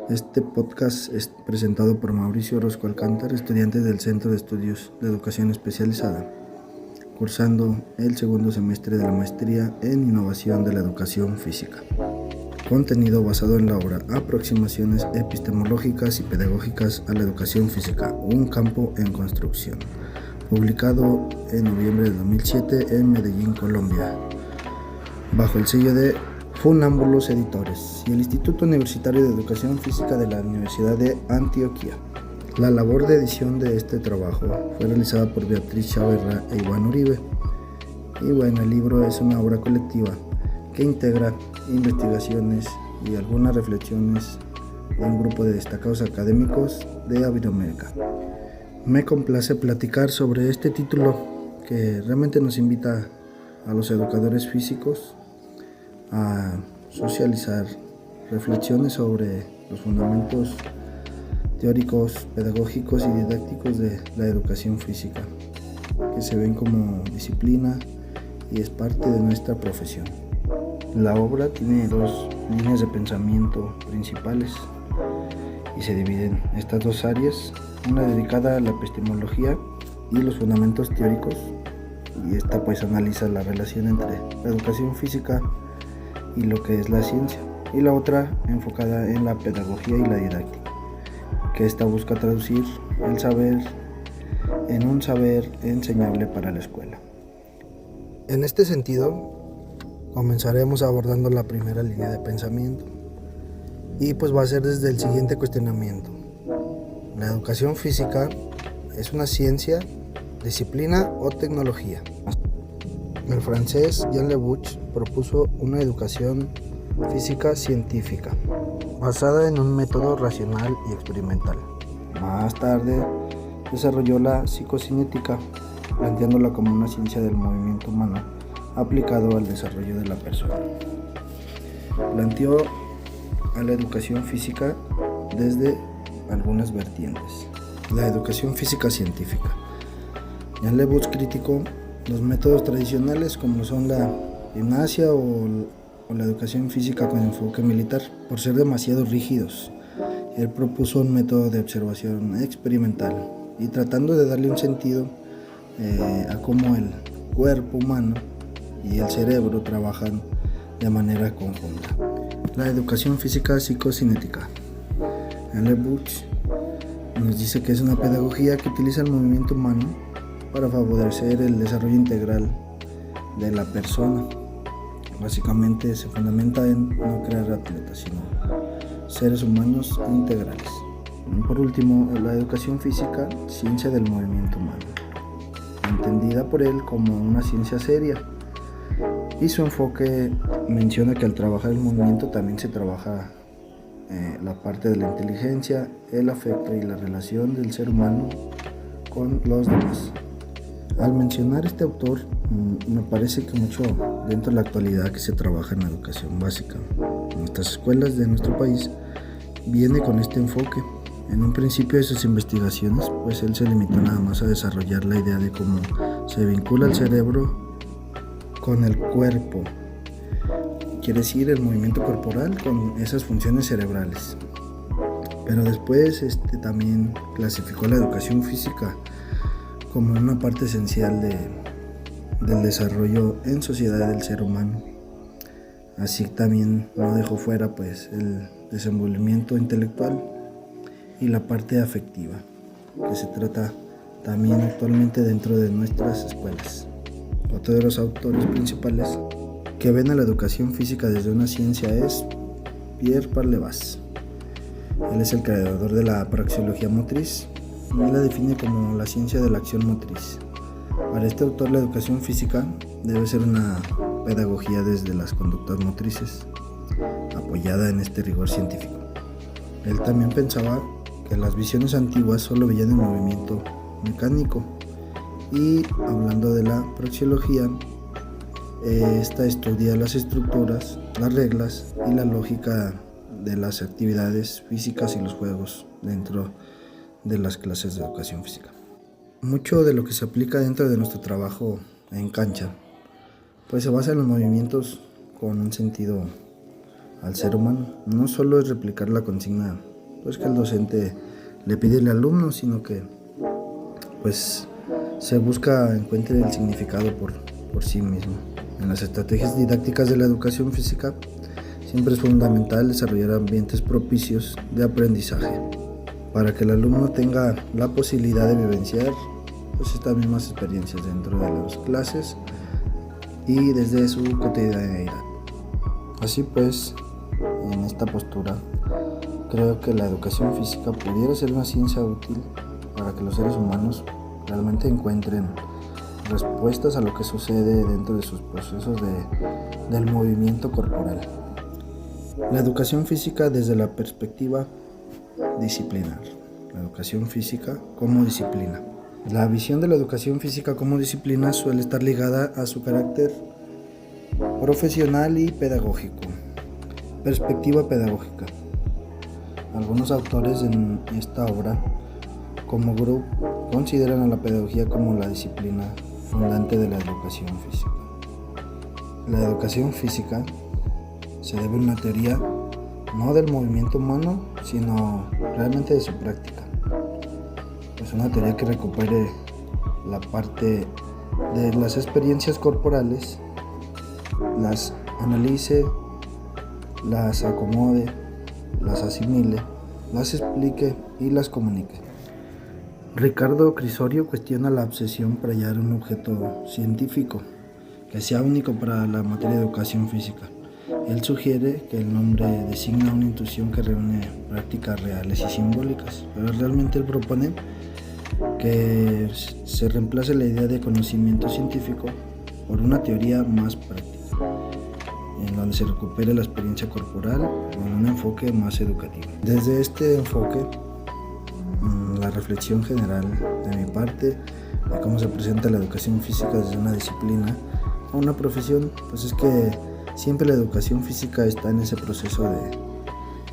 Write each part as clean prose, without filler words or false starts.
Este podcast es presentado por Mauricio Orozco Alcántara, estudiante del Centro de Estudios de Educación Especializada, cursando el segundo semestre de la maestría en Innovación de la Educación Física. Contenido basado en la obra Aproximaciones epistemológicas y pedagógicas a la educación física, un campo en construcción, publicado en noviembre de 2007 en Medellín, Colombia, bajo el sello de Funambulos Editores y el Instituto Universitario de Educación Física de la Universidad de Antioquia. La labor de edición de este trabajo fue realizada por Beatriz Chaverra e Iván Uribe. Y bueno, el libro es una obra colectiva que integra investigaciones y algunas reflexiones de un grupo de destacados académicos de Iberoamérica. Me complace platicar sobre este título que realmente nos invita a los educadores físicos a socializar reflexiones sobre los fundamentos teóricos, pedagógicos y didácticos de la educación física, que se ven como disciplina y es parte de nuestra profesión. La obra tiene dos líneas de pensamiento principales y se dividen estas dos áreas, una dedicada a la epistemología y los fundamentos teóricos, y esta pues analiza la relación entre la educación física y lo que es la ciencia, y la otra enfocada en la pedagogía y la didáctica, que esta busca traducir el saber en un saber enseñable para la escuela. En este sentido, comenzaremos abordando la primera línea de pensamiento, y pues va a ser desde el siguiente cuestionamiento: ¿la educación física es una ciencia, disciplina o tecnología? El francés Jean Lebouche propuso una educación física científica, basada en un método racional y experimental. Más tarde desarrolló la psicocinética, planteándola como una ciencia del movimiento humano aplicado al desarrollo de la persona. Planteó a la educación física desde algunas vertientes. La educación física científica. Jean Lebouche criticó los métodos tradicionales como son la gimnasia o la educación física con enfoque militar por ser demasiado rígidos. Él propuso un método de observación experimental y tratando de darle un sentido a cómo el cuerpo humano y el cerebro trabajan de manera conjunta. La educación física psicocinética. Lebouche nos dice que es una pedagogía que utiliza el movimiento humano para favorecer el desarrollo integral de la persona. Básicamente se fundamenta en no crear atletas, sino seres humanos integrales. Y por último, la educación física, ciencia del movimiento humano, entendida por él como una ciencia seria. Y su enfoque menciona que al trabajar el movimiento también se trabaja la parte de la inteligencia, el afecto y la relación del ser humano con los demás. Al mencionar este autor, me parece que mucho dentro de la actualidad que se trabaja en la educación básica en estas escuelas de nuestro país viene con este enfoque. En un principio de sus investigaciones, pues él se limitó nada más a desarrollar la idea de cómo se vincula el cerebro con el cuerpo, quiere decir el movimiento corporal con esas funciones cerebrales. Pero después también clasificó la educación física como una parte esencial del desarrollo en sociedad del ser humano. Así también no dejó fuera pues el desenvolvimiento intelectual y la parte afectiva, que se trata también actualmente dentro de nuestras escuelas. Otro de los autores principales que ven a la educación física desde una ciencia es Pierre Parlevas. Él es el creador de la praxeología motriz y la define como la ciencia de la acción motriz. Para este autor, la educación física debe ser una pedagogía desde las conductas motrices, apoyada en este rigor científico. Él también pensaba que las visiones antiguas solo veían el movimiento mecánico, y hablando de la praxeología, esta estudia las estructuras, las reglas y la lógica de las actividades físicas y los juegos dentro de las clases de educación física. Mucho de lo que se aplica dentro de nuestro trabajo en cancha pues se basa en los movimientos con un sentido al ser humano. No solo es replicar la consigna pues que el docente le pide al alumno, sino que pues se busca encuentre el significado por sí mismo. En las estrategias didácticas de la educación física siempre es fundamental desarrollar ambientes propicios de aprendizaje para que el alumno tenga la posibilidad de vivenciar pues estas mismas experiencias dentro de las clases y desde su cotidianidad. Así pues, en esta postura, creo que la educación física pudiera ser una ciencia útil para que los seres humanos realmente encuentren respuestas a lo que sucede dentro de sus procesos del movimiento corporal. La educación física desde la perspectiva disciplinar. La educación física como disciplina. La visión de la educación física como disciplina suele estar ligada a su carácter profesional y pedagógico. Perspectiva pedagógica. Algunos autores en esta obra, como grupo, consideran a la pedagogía como la disciplina fundante de la educación física. La educación física se debe a una teoría no del movimiento humano, sino realmente de su práctica. Es una teoría que recupere la parte de las experiencias corporales, las analice, las acomode, las asimile, las explique y las comunique. Ricardo Crisorio cuestiona la obsesión por hallar un objeto científico que sea único para la materia de educación física. Él sugiere que el nombre designa una intuición que reúne prácticas reales y simbólicas, pero realmente él propone que se reemplace la idea de conocimiento científico por una teoría más práctica, en donde se recupere la experiencia corporal con un enfoque más educativo. Desde este enfoque, la reflexión general de mi parte de cómo se presenta la educación física desde una disciplina a una profesión, pues es que siempre la educación física está en ese proceso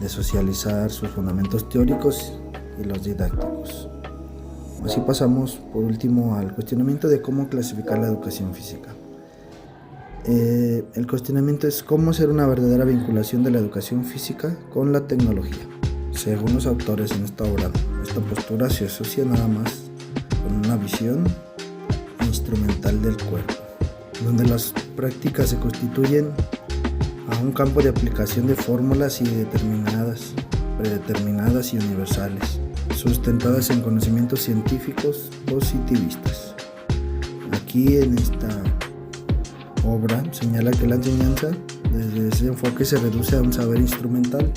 de socializar sus fundamentos teóricos y los didácticos. Así pasamos por último al cuestionamiento de cómo clasificar la educación física. El cuestionamiento es cómo hacer una verdadera vinculación de la educación física con la tecnología. Según los autores en esta obra, esta postura se asocia nada más con una visión instrumental del cuerpo, donde las prácticas se constituyen a un campo de aplicación de fórmulas predeterminadas y universales, sustentadas en conocimientos científicos positivistas. Aquí en esta obra señala que la enseñanza desde ese enfoque se reduce a un saber instrumental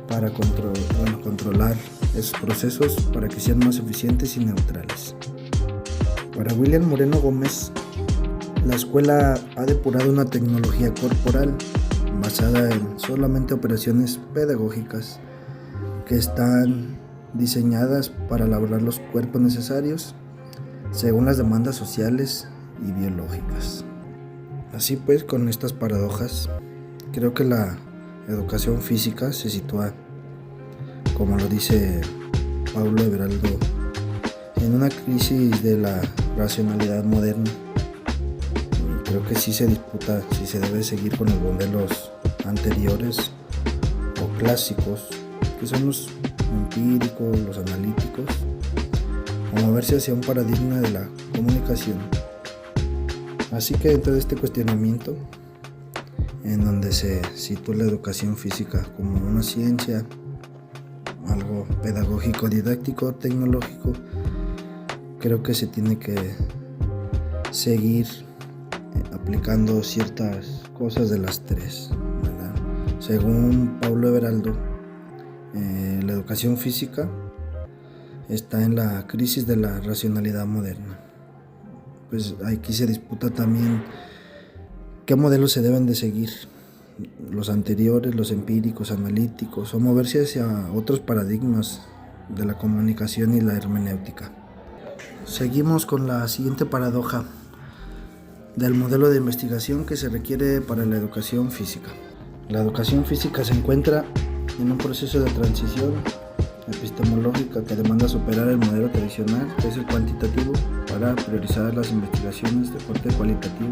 para controlar esos procesos para que sean más eficientes y neutrales. Para William Moreno Gómez, la escuela ha depurado una tecnología corporal basada en solamente operaciones pedagógicas que están diseñadas para elaborar los cuerpos necesarios según las demandas sociales y biológicas. Así pues, con estas paradojas, creo que la educación física se sitúa, como lo dice Paulo Everaldo, en una crisis de la racionalidad moderna. Creo que sí se disputa si se debe seguir con los modelos anteriores o clásicos, que son los empíricos, los analíticos, o moverse hacia un paradigma de la comunicación. Así que dentro de este cuestionamiento, en donde se sitúa la educación física como una ciencia, algo pedagógico, didáctico, tecnológico, creo que se tiene que seguir aplicando ciertas cosas de las tres, ¿verdad? Según Paulo Everaldo, la educación física está en la crisis de la racionalidad moderna. Pues aquí se disputa también qué modelos se deben de seguir, los anteriores, los empíricos, analíticos, o moverse hacia otros paradigmas de la comunicación y la hermenéutica. Seguimos con la siguiente paradoja del modelo de investigación que se requiere para la educación física. La educación física se encuentra en un proceso de transición epistemológica que demanda superar el modelo tradicional, que es el cuantitativo, para priorizar las investigaciones de corte cualitativo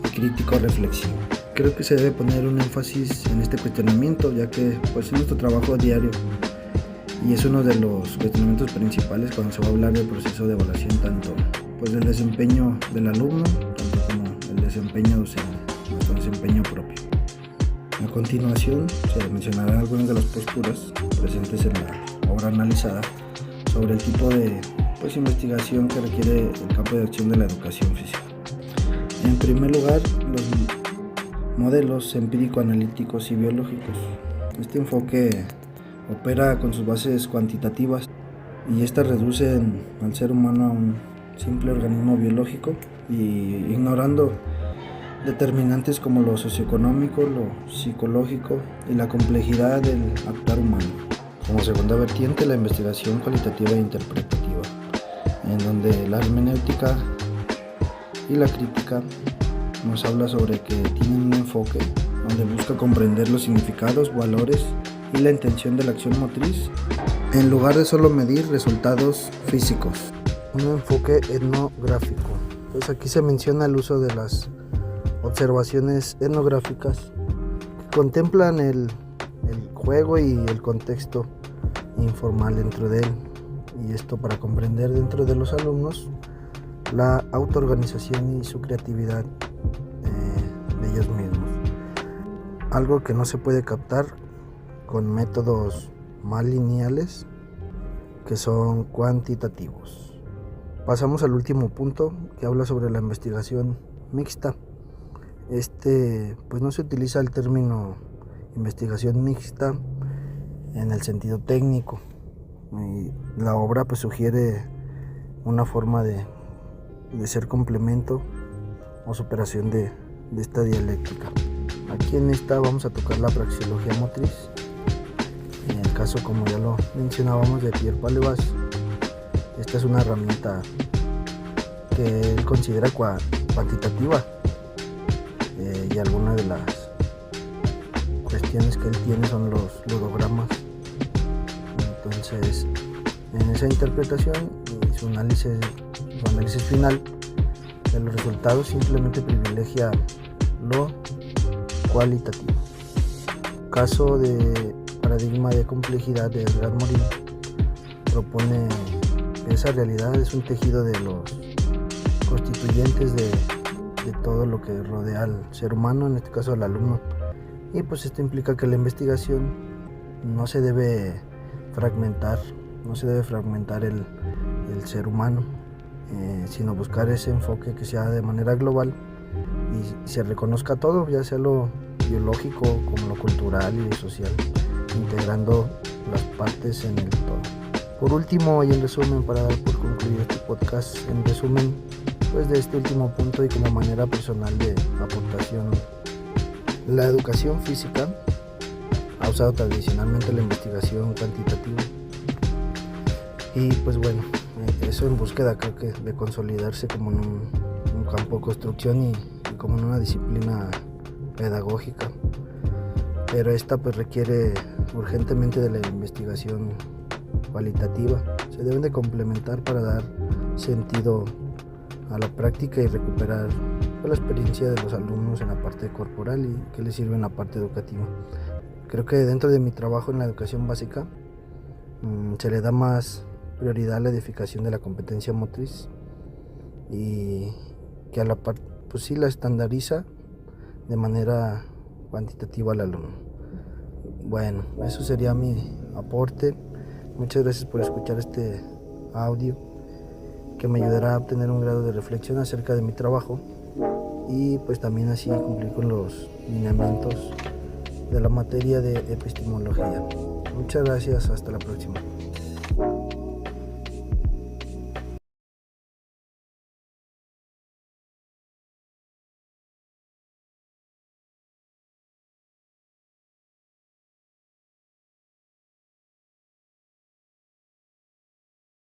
y crítico reflexivo. creo que se debe poner un énfasis en este cuestionamiento, ya que pues, es nuestro trabajo diario y es uno de los cuestionamientos principales cuando se va a hablar del proceso de evaluación, tanto pues, del desempeño del alumno, tanto como el desempeño docente, nuestro desempeño propio. A continuación se mencionarán algunas de las posturas presentes en la obra analizada sobre el tipo de investigación que requiere el campo de acción de la educación física. En primer lugar, los modelos empírico-analíticos y biológicos. Este enfoque opera con sus bases cuantitativas y estas reducen al ser humano a un simple organismo biológico y ignorando determinantes como lo socioeconómico, lo psicológico y la complejidad del actuar humano. Como segunda vertiente, la investigación cualitativa e interpretativa, en donde la hermenéutica y la crítica nos habla sobre que tienen un enfoque donde busca comprender los significados, valores y la intención de la acción motriz en lugar de solo medir resultados físicos. Un enfoque etnográfico. Pues aquí se menciona el uso de las observaciones etnográficas que contemplan el juego y el contexto informal dentro de él, y esto para comprender dentro de los alumnos la autoorganización y su creatividad de ellos mismos, algo que no se puede captar con métodos más lineales que son cuantitativos. Pasamos al último punto, que habla sobre la investigación mixta. Pues no se utiliza el término investigación mixta en el sentido técnico, y la obra pues sugiere una forma de ser complemento o superación de esta dialéctica. Aquí en esta vamos a tocar la praxeología motriz. En el caso, como ya lo mencionábamos, de Pierre Palevas, esta es una herramienta que él considera cuantitativa, y algunas de las cuestiones que él tiene son los ludogramas. Entonces, en esa interpretación y su análisis final de los resultados simplemente privilegia lo cualitativo. Caso de paradigma de complejidad de Edgar Morin propone que esa realidad es un tejido de los constituyentes de todo lo que rodea al ser humano, en este caso al alumno, y pues esto implica que la investigación no se debe fragmentar el ser humano, sino buscar ese enfoque que sea de manera global y se reconozca todo, ya sea lo biológico como lo cultural y lo social, integrando las partes en el todo. Por último, y en resumen, para dar por concluido este podcast, en resumen pues de este último punto y como manera personal de aportación, la educación física ha usado tradicionalmente la investigación cuantitativa y pues bueno, eso en búsqueda creo que de consolidarse como en un campo de construcción y como en una disciplina pedagógica, pero esta pues requiere urgentemente de la investigación cualitativa. Se deben de complementar para dar sentido a la práctica y recuperar la experiencia de los alumnos en la parte corporal y que les sirve en la parte educativa. Creo que dentro de mi trabajo en la educación básica se le da más prioridad a la edificación de la competencia motriz y que a la par pues sí la estandariza de manera cuantitativa al alumno. Bueno, eso sería mi aporte. Muchas gracias por escuchar este audio que me ayudará a obtener un grado de reflexión acerca de mi trabajo y pues también así cumplir con los lineamientos de la materia de epistemología. Muchas gracias, hasta la próxima.